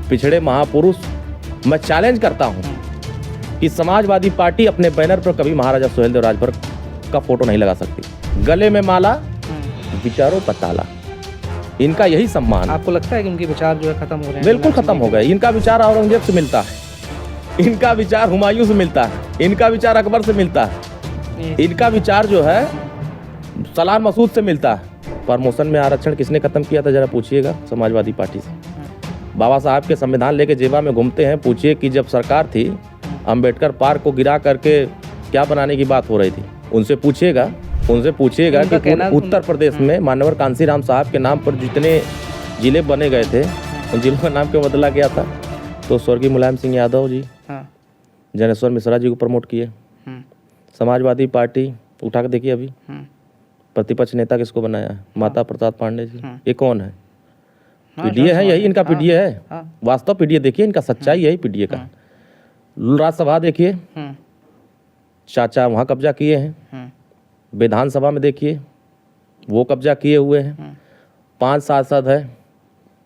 पिछड़े महापुरुष, मैं चैलेंज करता हूं कि समाजवादी पार्टी अपने बैनर पर कभी महाराजा सुहेलदेव राजभर का फोटो नहीं लगा सकती। गले में माला, विचारों पर ताला, इनका यही सम्मान। आपको लगता है कि उनके विचार जो है खत्म हो रहे हैं? बिल्कुल खत्म हो गए। इनका विचार औरंगजेब से मिलता है, इनका विचार हुमायूं से मिलता है, इनका विचार अकबर से मिलता है, इनका विचार जो है सलार मसूद से मिलता है। प्रमोशन में आरक्षण किसने खत्म किया था, जरा पूछिएगा समाजवादी पार्टी से। बाबा साहब के संविधान लेके जेबा में घूमते हैं, पूछिए कि जब सरकार थी अंबेडकर पार्क को गिरा करके क्या बनाने की बात हो रही थी, उनसे पूछिएगा कि उत्तर प्रदेश में मानवर कांसीराम साहब के नाम पर जितने जिले बने गए थे उन जिलों का नाम क्यों बदला गया था। तो स्वर्गीय मुलायम सिंह यादव जी, जनेश्वर मिश्रा जी को प्रमोट किए। समाजवादी पार्टी उठा के देखिए, अभी प्रतिपक्ष नेता किसको बनाया है, माता प्रसाद पांडे जी। ये कौन है? पीडीए है, यही इनका पीडीए है। वास्तव पीडीए देखिए, इनका सच्चाई यही पीडीए का। राज्यसभा देखिए, चाचा वहाँ कब्जा किए हैं। विधानसभा में देखिए, वो कब्जा किए हुए हैं। 5 सांसद है,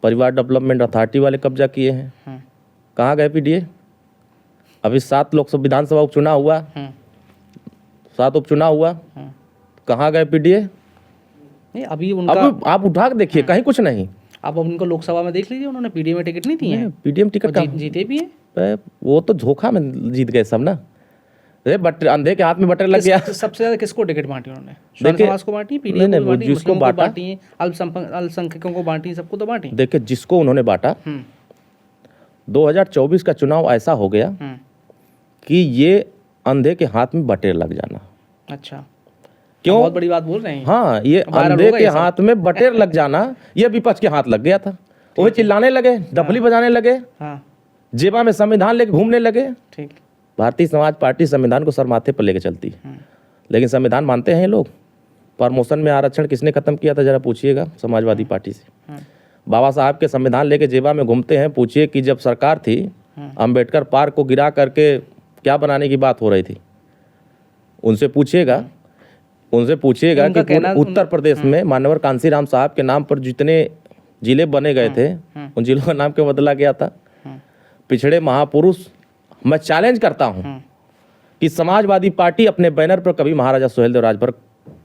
परिवार डेवलपमेंट अथॉरिटी वाले कब्जा किए हैं। कहाँ गए पीडीए? अभी 7 लोकसभा विधानसभा उपचुनाव हुआ, 7 उपचुनाव हुआ, कहाँ गए पीडीए? नहीं, अभी उनका अब आप उठा के देखिए, कहीं कुछ नहीं। अब उनको लोकसभा में देख लीजिए, उन्होंने पीडीए में टिकट नहीं दिए हैं। पीडीए में टिकट जीते भी है, वो तो धोखा में जीत गए सब ना। अंधे के हाथ में बटन लग गया। सबसे ज्यादा किसको टिकट बांटी उन्होंने? समाज को बांटी, पीडीए को बांटी, जिसको बांटा, अल्पसंख्यकों को बांटी, सबको तो बांटी। देखिए जिसको उन्होंने बांटा, 2024 का चुनाव ऐसा हो गया कि ये अंधे के हाथ में बटेर लग जाना। अच्छा, क्यों? बहुत बड़ी बात बोल रहे हैं। हाँ, ये अंधे के हाथ में बटेर लग जाना, ये विपक्ष के हाथ लग गया था। वो चिल्लाने लगे, डफली बजाने लगे, जेबा में संविधान लेके घूमने लगे। ठीक, भारतीय समाज पार्टी संविधान को सर माथे पर लेके चलती है, लेकिन संविधान मानते हैं लोग। प्रमोशन में आरक्षण किसने खत्म किया था, जरा पूछिएगा समाजवादी पार्टी से। बाबा साहब के संविधान लेके जेबा में घूमते हैं, पूछिए कि जब सरकार थी अंबेडकर पार्क को गिरा करके क्या बनाने की बात हो रही थी, उनसे पूछिएगा कि उत्तर प्रदेश में मानवर कांसीराम साहब के नाम पर जितने जिले बने गए थे उन जिलों का नाम क्यों बदला गया था। पिछड़े महापुरुष, मैं चैलेंज करता हूं कि समाजवादी पार्टी अपने बैनर पर कभी महाराजा सुहेलदेव राजभर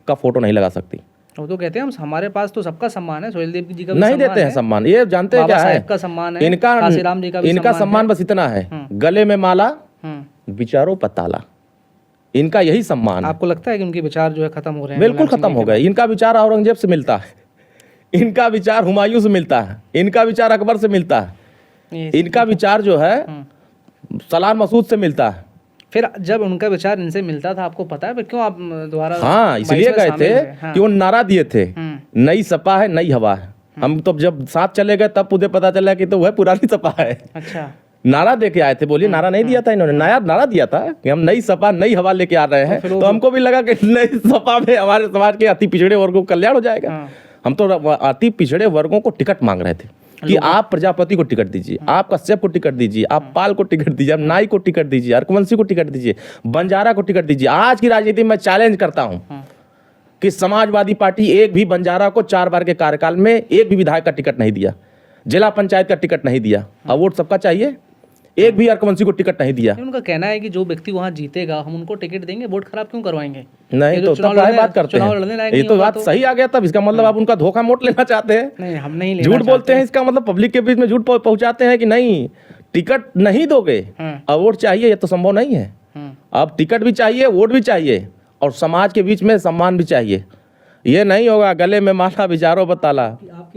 का फोटो नहीं लगा सकती। वो तो कहते हैं हम, हमारे पास तो सबका सम्मान है, सुहेलदेव जी का नहीं देते हैं सम्मान। ये जानते हैं क्या है? का सम्मान है, इनका कांसीराम जी का भी इनका सम्मान बस इतना है, गले में माला, विचारों पर ताला, इनका यही सम्मान। आपको लगता है कि उनके विचार जो है खत्म हो रहे हैं? बिल्कुल खत्म हो गए। इनका विचार औरंगजेब से मिलता है, इनका विचार हुमायूं से मिलता है, इनका विचार अकबर से मिलता है, इनका विचार जो है सलार मसूद से मिलता है। फिर जब उनका विचार इनसे मिलता था, आपको पता है फिर क्यों आप दोबारा? हाँ, इसलिए गए थे कि वो नारा दिए थे, नई सपा है, नई हवा है। हम तो जब साथ चले गए तब मुझे पता चला कि तो वह पुरानी सपा है। अच्छा, नारा दे के आए थे। बोलिए, नारा नहीं दिया था इन्होंने, नया नारा दिया था कि हम नई सपा नई हवा लेके आ रहे हैं। तो हमको भी लगा कि नई सपा में हमारे समाज के अति पिछड़े वर्गों का कल्याण हो जाएगा। हम तो अति पिछड़े वर्गों को टिकट मांग रहे थे कि आप प्रजापति को टिकट दीजिए, आप कश्यप को टिकट दीजिए, आप पाल को टिकट दीजिए, आप नाई को टिकट दीजिए, हरकुवंशी को टिकट दीजिए, बंजारा को टिकट दीजिए। आज की राजनीति में चैलेंज करता हूं कि समाजवादी पार्टी एक भी बंजारा को 4 बार के कार्यकाल में एक भी विधायक का टिकट नहीं दिया, जिला पंचायत का टिकट नहीं दिया। अब वोट सबका चाहिए, एक भी हरकुवंशी को टिकट नहीं दिया। उनका कहना है कि जो व्यक्ति वहां जीतेगा हम उनको टिकट देंगे, वोट खराब क्यों करवाएंगे? नहीं तो तब बात करते हैं, ये तो बात सही आ गया। तब इसका मतलब आप उनका धोखा मोट लेना चाहते हैं। नहीं, हम नहीं लेना झूठ बोलते हैं, इसका मतलब पब्लिक के बीच में झूठ पहुंचाते हैं कि नहीं टिकट नहीं दोगे, अब वोट चाहिए, ये तो संभव नहीं है। अब टिकट भी चाहिए, वोट भी चाहिए, और समाज के बीच में सम्मान भी चाहिए। ये नहीं होगा, गले में माला, विचारों पर ताला।